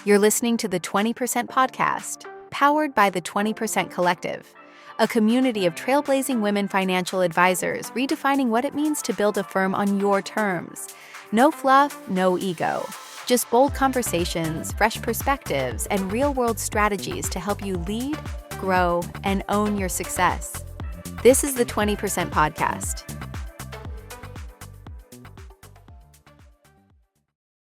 You're listening to the 20% Podcast, powered by the 20% Collective, a community of trailblazing women financial advisors redefining what it means to build a firm on your terms. No fluff, no ego. Just bold conversations, fresh perspectives, and real-world strategies to help you lead, grow, and own your success. This is the 20% Podcast.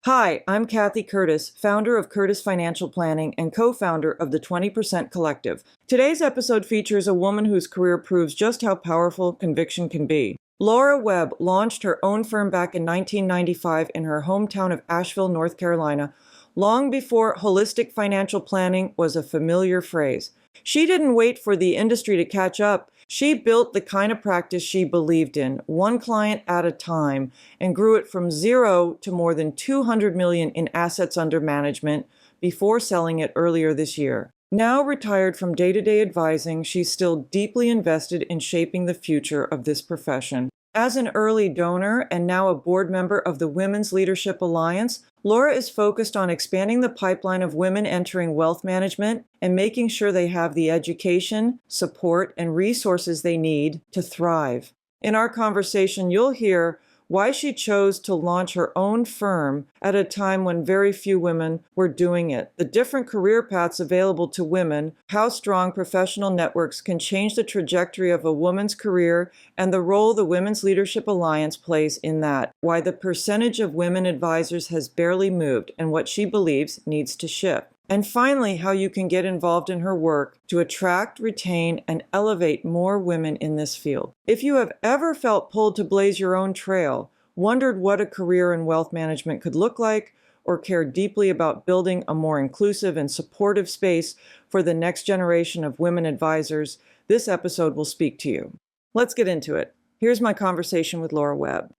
Hi, I'm Cathy Curtis, founder of Curtis Financial Planning and co-founder of the 20% Collective. Today's episode features a woman whose career proves just how powerful conviction can be. Laura Webb launched her own firm back in 1995 in her hometown of Asheville, North Carolina, long before holistic financial planning was a familiar phrase. She didn't wait for the industry to catch up. She built the kind of practice she believed in, one client at a time, and grew it from zero to more than $200 million in assets under management before selling it earlier this year. Now retired from day-to-day advising, she's still deeply invested in shaping the future of this profession. As an early donor and now a board member of the Women's Leadership Alliance, Laura is focused on expanding the pipeline of women entering wealth management and making sure they have the education, support, and resources they need to thrive. In our conversation, you'll hear why she chose to launch her own firm at a time when very few women were doing it, the different career paths available to women, how strong professional networks can change the trajectory of a woman's career, and the role the Women's Leadership Alliance plays in that, why the percentage of women advisors has barely moved, and what she believes needs to shift. And finally, how you can get involved in her work to attract, retain, and elevate more women in this field. If you have ever felt pulled to blaze your own trail, wondered what a career in wealth management could look like, or cared deeply about building a more inclusive and supportive space for the next generation of women advisors, this episode will speak to you. Let's get into it. Here's my conversation with Laura Webb.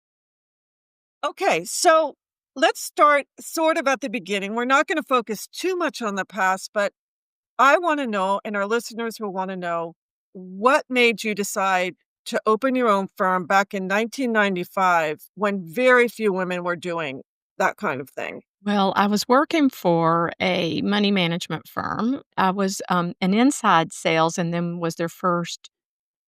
Okay, so let's start sort of at the beginning. We're not going to focus too much on the past, but I want to know, and our listeners will want to know, what made you decide to open your own firm back in 1995 when very few women were doing that kind of thing? Well, I was working for a money management firm. I was an inside sales and then was their first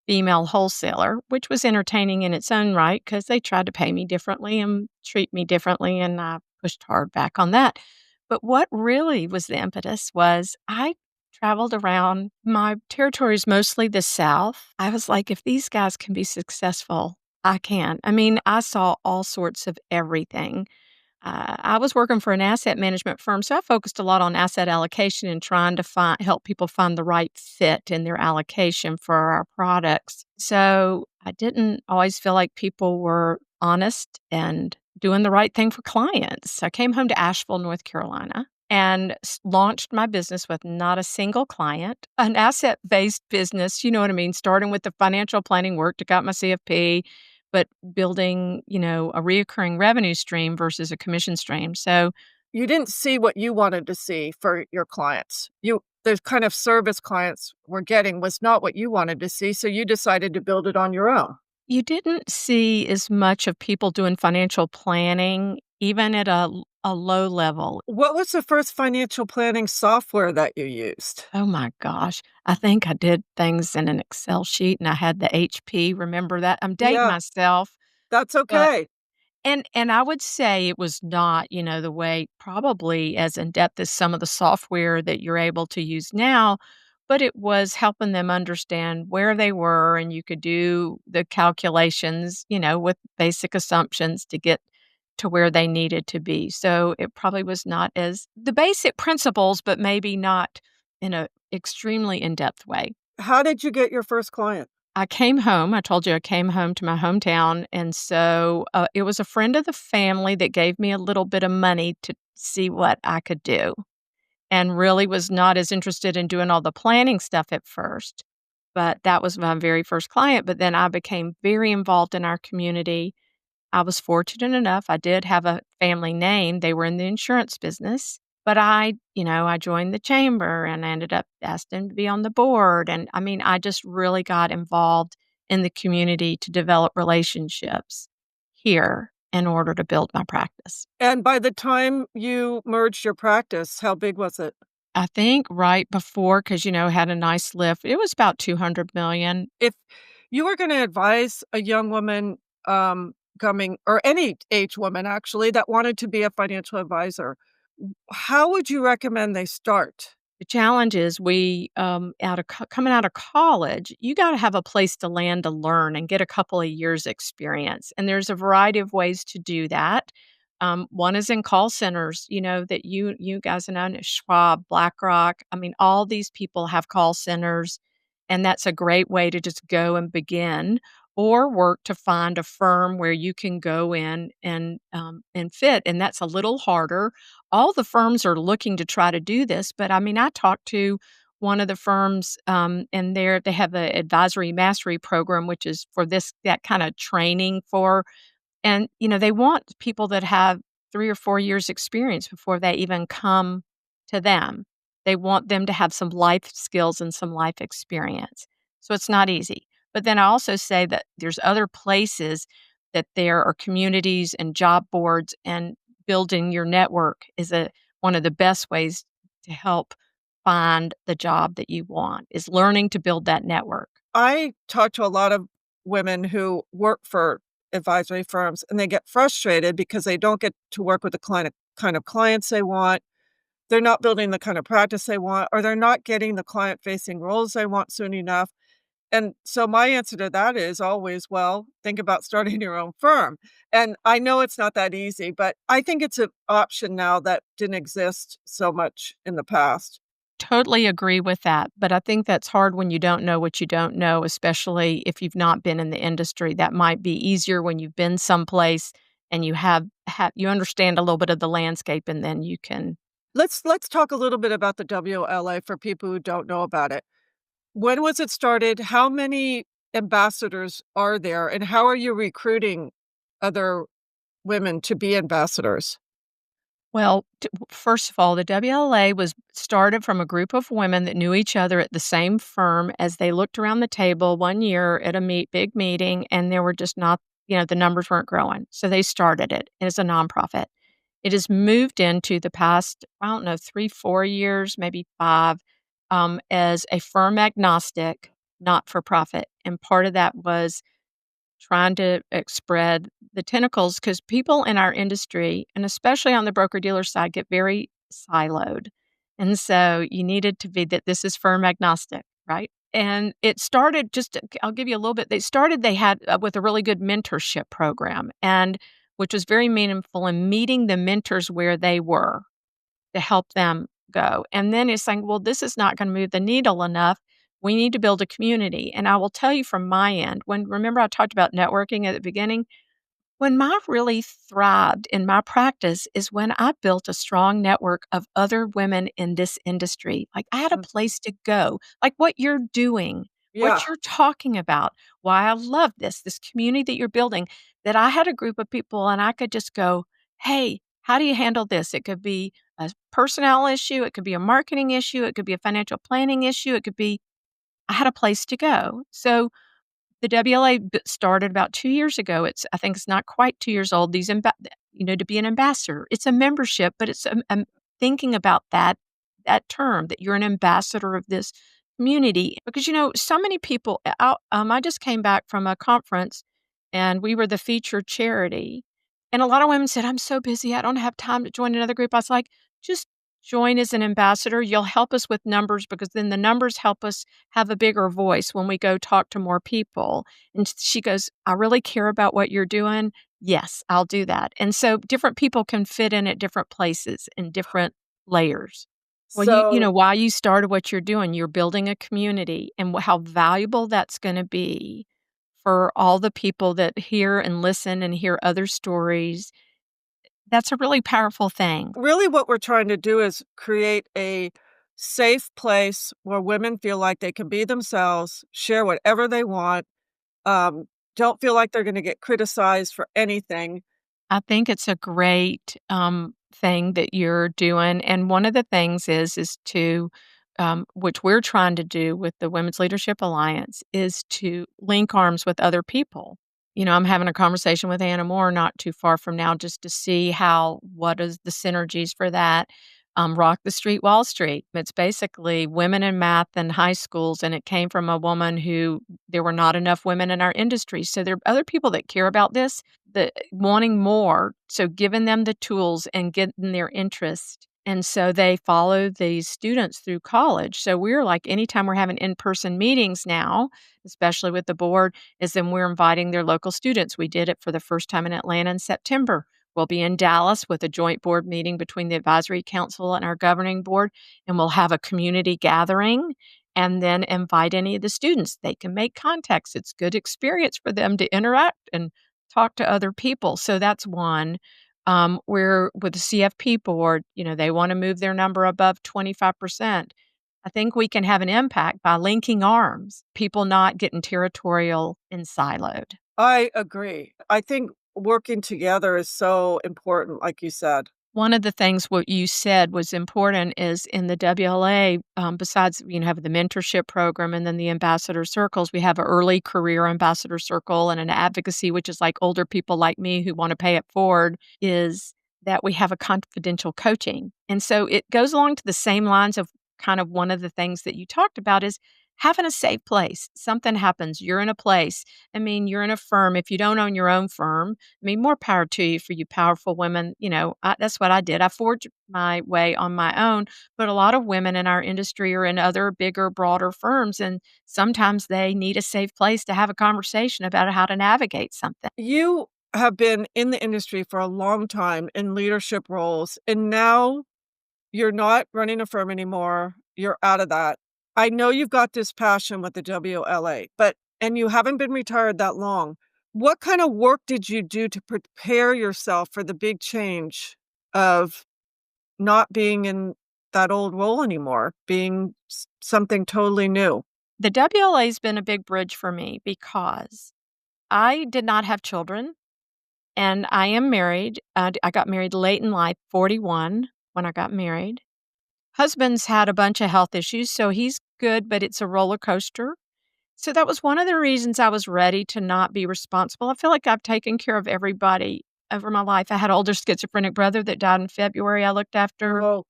female wholesaler, which was entertaining in its own right because they tried to pay me differently and treat me differently, and I pushed hard back on that. But what really was the impetus was I traveled around. My territory is mostly the South. I was like, if these guys can be successful, I can. I mean, I saw all sorts of everything. I was working for an asset management firm, so I focused a lot on asset allocation and trying to help people find the right fit in their allocation for our products. So I didn't always feel like people were honest and doing the right thing for clients. I came home to Asheville, North Carolina, and launched my business with not a single client, an asset-based business, you know what I mean, starting with the financial planning work to got my CFP, but building, a reoccurring revenue stream versus a commission stream. So You didn't see what you wanted to see for your clients. The kind of service clients were getting was not what you wanted to see, so you decided to build it on your own. you didn't see as much of people doing financial planning, even at a low level. What was the first financial planning software that you used? Oh my gosh. I think I did things in an Excel sheet and I had the HP. Remember that? I'm dating Yeah, myself. that's But okay. And I would say it was not, the way probably as in-depth as some of the software that you're able to use now, but it was helping them understand where they were, and you could do the calculations, with basic assumptions to get to where they needed to be. So it probably was not as the basic principles, but maybe not in a extremely in-depth way. How did you get your first client? I came home. I told you I came home to my hometown. And so it was a friend of the family that gave me a little bit of money to see what I could do, and really was not as interested in doing all the planning stuff at first. But that was my very first client. But then I became very involved in our community. I was fortunate enough. I did have a family name. They were in the insurance business. But I joined the chamber and I ended up asking to be on the board. And I mean, I just really got involved in the community to develop relationships here. in order to build my practice. And by the time you merged your practice, how big was it? I think right before, because had a nice lift, it was about 200 million. If you were gonna advise a young woman, coming or any age woman actually that wanted to be a financial advisor, how would you recommend they start? The challenge is we, coming out of college, you gotta have a place to land to learn and get a couple of years experience, and there's a variety of ways to do that. One is in call centers, that you guys know, Schwab, BlackRock. I mean, all these people have call centers, and that's a great way to just go and begin, or work to find a firm where you can go in and fit, and that's a little harder. All the firms are looking to try to do this, but I mean, I talked to one of the firms, and they have a advisory mastery program, which is for that kind of training for, and they want people that have 3 or 4 years experience before they even come to them. They want them to have some life skills and some life experience. So it's not easy. But then I also say that there's other places that there are communities and job boards, and building your network is one of the best ways to help find the job that you want, is learning to build that network. I talk to a lot of women who work for advisory firms, and they get frustrated because they don't get to work with the kind of clients they want. They're not building the kind of practice they want, or they're not getting the client-facing roles they want soon enough. And so my answer to that is always, well, think about starting your own firm. And I know it's not that easy, but I think it's an option now that didn't exist so much in the past. Totally agree with that, but I think that's hard when you don't know what you don't know, especially if you've not been in the industry. That might be easier when you've been someplace and you understand a little bit of the landscape, and then you can. Let's talk a little bit about the WLA for people who don't know about it. When was it started? How many ambassadors are there? And how are you recruiting other women to be ambassadors? Well, first of all, the WLA was started from a group of women that knew each other at the same firm. As they looked around the table one year at a big meeting, and there were just not, the numbers weren't growing. So they started it as a nonprofit. It has moved into the past, I don't know, 3, 4 years, maybe 5, as a firm agnostic, not for profit. And part of that was trying to spread the tentacles, because people in our industry, and especially on the broker-dealer side, get very siloed. And so you needed to be that this is firm agnostic, right? And it started I'll give you a little bit. They had with a really good mentorship program, and which was very meaningful in meeting the mentors where they were to help them go. And then it's saying, well, this is not going to move the needle enough. We need to build a community. And I will tell you from my end, remember I talked about networking at the beginning? When I really thrived in my practice is when I built a strong network of other women in this industry. Like, I had a Mm, place to go, like what you're doing, yeah. what you're talking about, why I love this community that you're building, that I had a group of people and I could just go, hey, how do you handle this? It could be a personnel issue, it could be a marketing issue, it could be a financial planning issue, it could be, I had a place to go. So the WLA started about 2 years ago. I think it's not quite 2 years old. To be an ambassador, it's a membership, but it's thinking about that term, that you're an ambassador of this community, because so many people out. I just came back from a conference, and we were the featured charity, and a lot of women said, "I'm so busy, I don't have time to join another group." I was like, "Just join as an ambassador. You'll help us with numbers, because then the numbers help us have a bigger voice when we go talk to more people." And she goes, "I really care about what you're doing. Yes, I'll do that." And so different people can fit in at different places and different layers. Well, So why you started what you're doing, you're building a community, and how valuable that's going to be for all the people that hear and listen and hear other stories. That's a really powerful thing. really what we're trying to do is create a safe place where women feel like they can be themselves, share whatever they want, um, don't feel like they're gonna get criticized for anything. I think it's a great, thing that you're doing, and one of the things is to, which we're trying to do with the Women's Leadership Alliance, is to link arms with other people. I'm having a conversation with Anna Moore not too far from now just to see what is the synergies for that. Rock the Street, Wall Street. It's basically women in math in high schools, and it came from a woman who there were not enough women in our industry. So there are other people that care about this, that wanting more. So giving them the tools and getting their interest. And so they follow these students through college. So we're like, anytime we're having in-person meetings now, especially with the board, is then we're inviting their local students. We did it for the first time in Atlanta in September. We'll be in Dallas with a joint board meeting between the advisory council and our governing board, and we'll have a community gathering and then invite any of the students. They can make contacts. It's good experience for them to interact and talk to other people. So that's one. We're with the CFP board, they want to move their number above 25%. I think we can have an impact by linking arms, people not getting territorial and siloed. I agree. I think working together is so important, like you said. One of the things what you said was important is in the WLA, besides, having the mentorship program and then the ambassador circles, we have an early career ambassador circle and an advocacy, which is like older people like me who want to pay it forward, is that we have a confidential coaching. And so it goes along to the same lines of kind of one of the things that you talked about is having a safe place. Something happens, you're in a place. You're in a firm. If you don't own your own firm, more power to you for you powerful women. That's what I did. I forged my way on my own, but a lot of women in our industry are in other bigger, broader firms, and sometimes they need a safe place to have a conversation about how to navigate something. You have been in the industry for a long time in leadership roles, and now you're not running a firm anymore. You're out of that. I know you've got this passion with the WLA, and you haven't been retired that long. What kind of work did you do to prepare yourself for the big change of not being in that old role anymore, being something totally new? The WLA has been a big bridge for me because I did not have children, and I am married. I got married late in life, 41 when I got married. Husband's had a bunch of health issues, so he's good, but it's a roller coaster. So that was one of the reasons I was ready to not be responsible. I feel like I've taken care of everybody over my life. I had an older schizophrenic brother that died in February I looked after. Oh,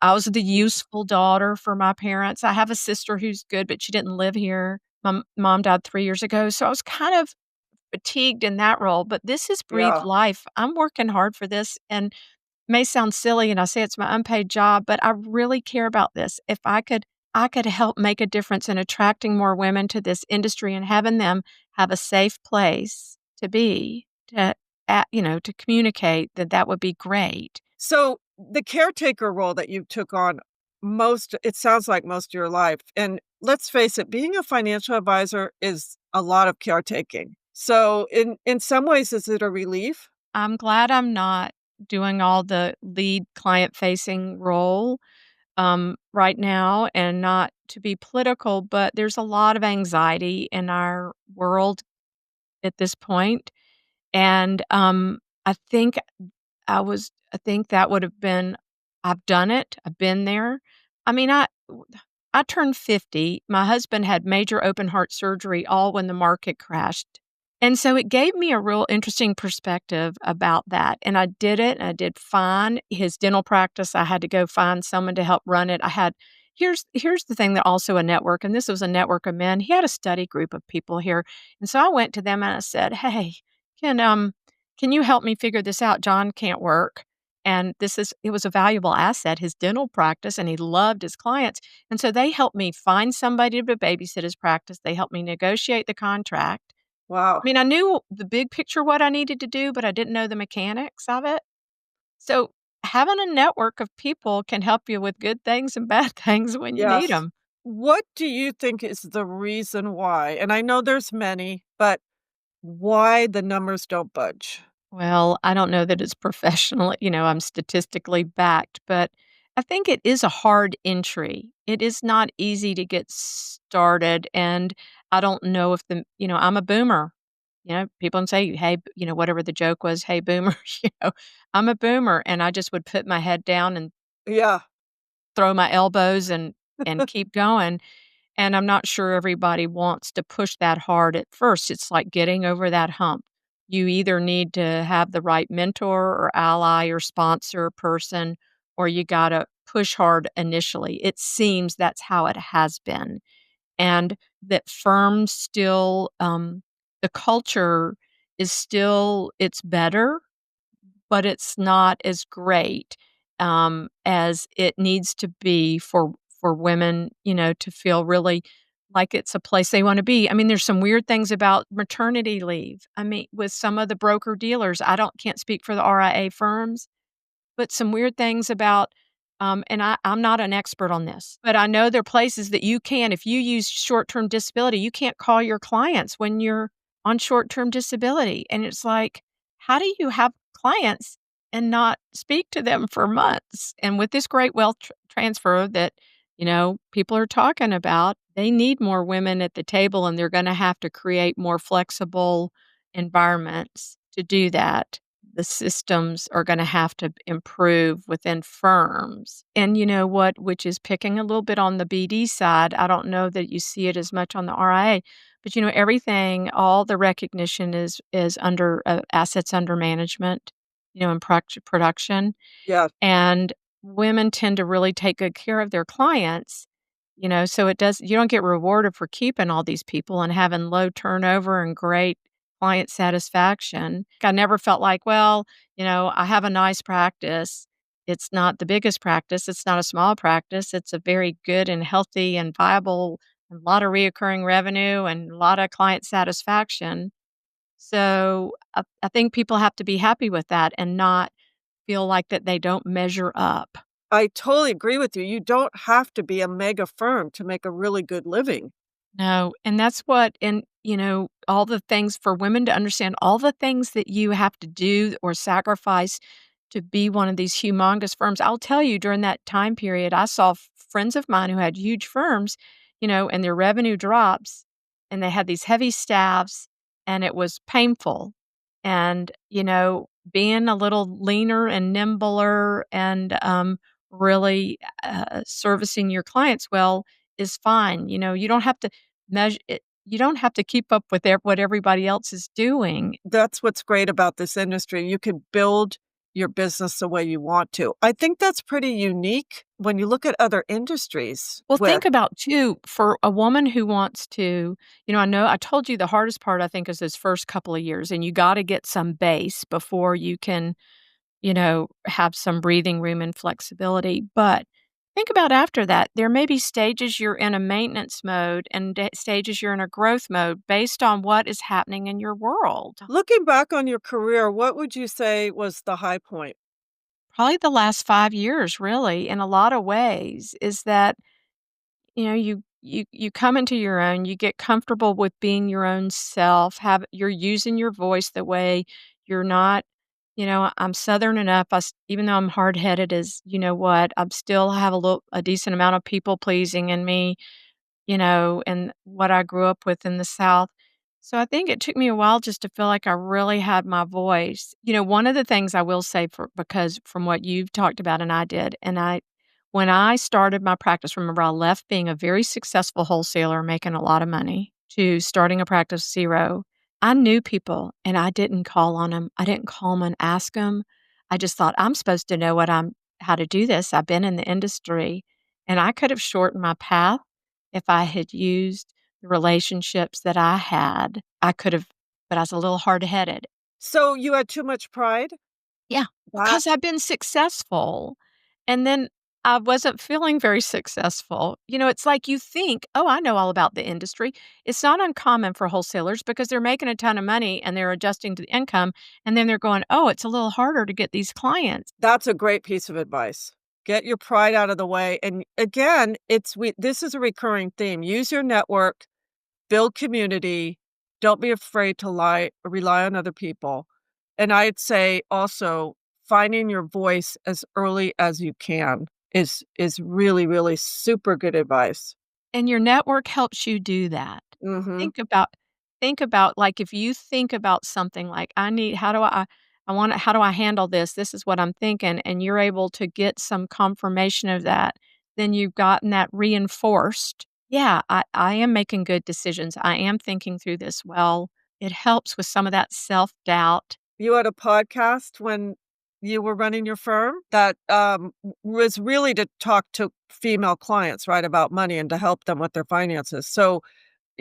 I was the useful daughter for my parents. I have a sister who's good, but she didn't live here. My mom died 3 years ago, so I was kind of fatigued in that role, but this has breathed yeah. life. I'm working hard for this, and may sound silly, and I say it's my unpaid job, but I really care about this. If I could help make a difference in attracting more women to this industry and having them have a safe place to be, to communicate, that would be great. So the caretaker role that you took on it sounds like most of your life. And let's face it, being a financial advisor is a lot of caretaking. So in some ways, is it a relief? I'm glad I'm not doing all the lead client-facing role, right now, and not to be political, but there's a lot of anxiety in our world at this point, and, I think I think that would have been I've done it, I've been there. I mean, I turned 50, my husband had major open heart surgery all when the market crashed, and so it gave me a real interesting perspective about that, and I did it, and I did fine. His dental practice, I had to go find someone to help run it. Here's the thing that also a network, and this was a network of men. He had a study group of people here, and so I went to them and I said, "Hey, can you help me figure this out? John can't work." And it was a valuable asset, his dental practice, and he loved his clients. And so they helped me find somebody to babysit his practice. They helped me negotiate the contract. Wow. I knew the big picture, what I needed to do, but I didn't know the mechanics of it. So having a network of people can help you with good things and bad things when you need Yes. them. What do you think is the reason why? And I know there's many, but why the numbers don't budge? Well, I don't know that it's professional, I'm statistically backed, but I think it is a hard entry. It is not easy to get started, and I don't know if I'm a boomer. People can say, "Hey," whatever the joke was, "Hey, boomer," I'm a boomer, and I just would put my head down and Yeah. throw my elbows and keep going. And I'm not sure everybody wants to push that hard at first. It's like getting over that hump. You either need to have the right mentor or ally or sponsor person, or you gotta push hard initially. It seems that's how it has been. And that firms still, the culture is still it's better, but it's not as great, as it needs to be for women, to feel really like it's a place they wanna be. I mean, there's some weird things about maternity leave. I mean, with some of the broker-dealers, I don't can't speak for the RIA firms, but some weird things about, and I'm not an expert on this, but I know there are places that you can if you use short-term disability, you can't call your clients when you're on short-term disability, and it's like, how do you have clients and not speak to them for months? And with this great wealth transfer that, people are talking about, they need more women at the table, and they're gonna have to create more flexible environments to do that. The systems are gonna have to improve within firms. And you know what, which is picking a little bit on the BD side, I don't know that you see it as much on the RIA, but, everything, all the recognition is under, assets under management, in production, Yeah. and women tend to really take good care of their clients, so it does you don't get rewarded for keeping all these people and having low turnover and great client satisfaction. I never felt like, well, I have a nice practice. It's not the biggest practice. It's not a small practice. It's a very good and healthy and viable, a lot of reoccurring revenue and a lot of client satisfaction. So I think people have to be happy with that and not feel like that they don't measure up. I totally agree with you. You don't have to be a mega firm to make a really good living. No, and that's what and, all the things for women to understand all the things that you have to do or sacrifice to be one of these humongous firms. I'll tell you during that time period, I saw friends of mine who had huge firms, and their revenue drops, and they had these heavy staffs, and it was painful. And, being a little leaner and nimbler and, really, servicing your clients well is fine. You don't have to measure it. You don't have to keep up with what everybody else is doing. That's what's great about this industry. You can build your business the way you want to. I think that's pretty unique when you look at other industries Well, with think about too, for a woman who wants to, I know I told you the hardest part I think is those first couple of years, and you got to get some base before you can, have some breathing room and flexibility. But think about after that. There may be stages you're in a maintenance mode and stages you're in a growth mode based on what is happening in your world. looking back on your career, what would you say was the high point? Probably the last 5 years, really, in a lot of ways, is that you come into your own, you get comfortable with being your own self, you're using your voice the way you're not, I'm Southern enough, even though I'm hard-headed as you know what, I'm still have a decent amount of people pleasing in me, and what I grew up with in the South. So I think it took me a while just to feel like I really had my voice. One of the things I will say because from what you've talked about and I did, when I started my practice, remember I left being a very successful wholesaler making a lot of money to starting a practice 0. I knew people and I didn't call on them. I didn't call them and ask them. I just thought I'm supposed to know how to do this. I've been in the industry and I could have shortened my path if I had used the relationships that I had. I could have, but I was a little hard-headed. So you had too much pride? Yeah, That because I've been successful, and then I wasn't feeling very successful. It's like you think, "Oh, I know all about the industry." It's not uncommon for wholesalers because they're making a ton of money and they're adjusting to the income, and then they're going, "Oh, it's a little harder to get these clients." that's a great piece of advice. Get your pride out of the way, and again, this is a recurring theme. Use your network, build community, don't be afraid to rely on other people. And I'd say also finding your voice as early as you can is really, really super good advice. And your network helps you do that. Mhm. Think about like, if you think about something like, "I need I wanna how do I handle this? This is what I'm thinking," and you're able to get some confirmation of that, then you've gotten that reinforced, yeah, I am making good decisions. I am thinking through this well. It helps with some of that self-doubt. You had a podcast when you were running your firm that, was really to talk to female clients, right, about money and to help them with their finances. So,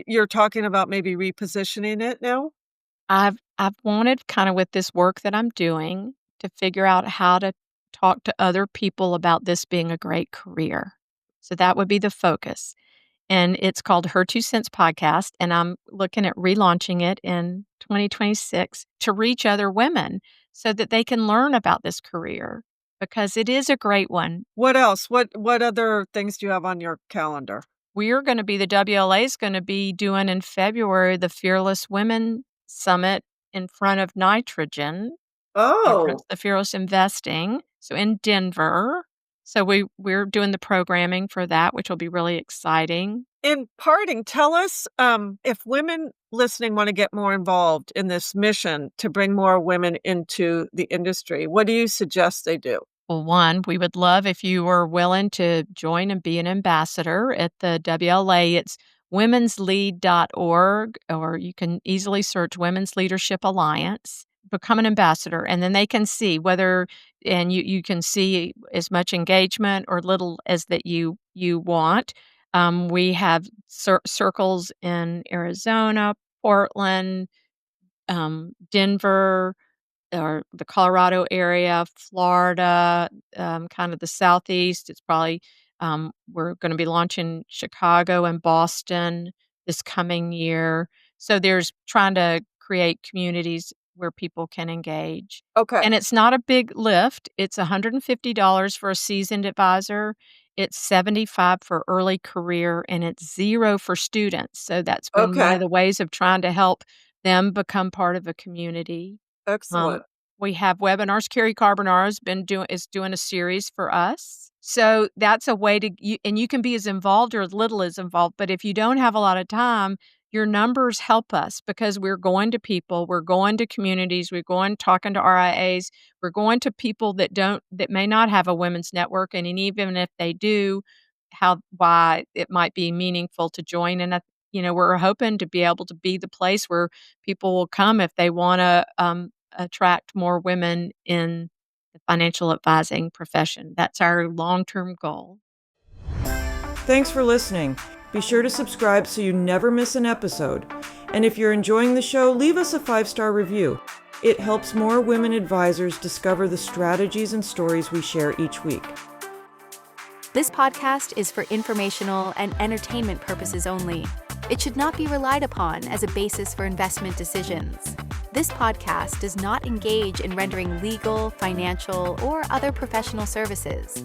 you're talking about maybe repositioning it now? I've wanted kind of with this work that I'm doing to figure out how to talk to other people about this being a great career. So that would be the focus. And it's called Her 2 Cents Podcast, and I'm looking at relaunching it in 2026 to reach other women so that they can learn about this career because it is a great one. What else? What other things do you have on your calendar? We're gonna be the WLA is gonna be doing in February the Fearless Women Summit in front of Nitrogen Oh. conference, the Fearless Investing, so in Denver. So we're doing the programming for that, which will be really exciting. In parting, tell us, if women listening wanna get more involved in this mission to bring more women into the industry, what do you suggest they do? Well, one, we would love if you were willing to join and be an ambassador at the WLA. It's womenslead.org, or you can easily search Women's Leadership Alliance. Become an ambassador, and then they can see whether, and you can see as much engagement or little as that you want. We have circles in Arizona, Portland, Denver, or the Colorado area, Florida, kind of the Southeast. It's probably, we're going to be launching Chicago and Boston this coming year. So there's trying to create communities where people can engage. Okay, And it's not a big lift. It's $150 for a seasoned advisor. It's 75 for early career, and it's zero for students. So that's been one of okay, the ways of trying to help them become part of a community. Um, excellent. we have webinars. Carrie Carbonaro is doing a series for us. So that's a way to and you can be as involved or as little as involved. But if you don't have a lot of time, your numbers help us because we're going to people, we're going to communities, we're going talking to RIAs, we're going to people that may not have a women's network, and even if they do, why it might be meaningful to join. And we're hoping to be able to be the place where people will come if they want to attract more women in the financial advising profession. That's our long-term goal. Thanks for listening. Be sure to subscribe so you never miss an episode. And if you're enjoying the show, leave us a 5-star review. It helps more women advisors discover the strategies and stories we share each week. This podcast is for informational and entertainment purposes only. It should not be relied upon as a basis for investment decisions. This podcast does not engage in rendering legal, financial, or other professional services.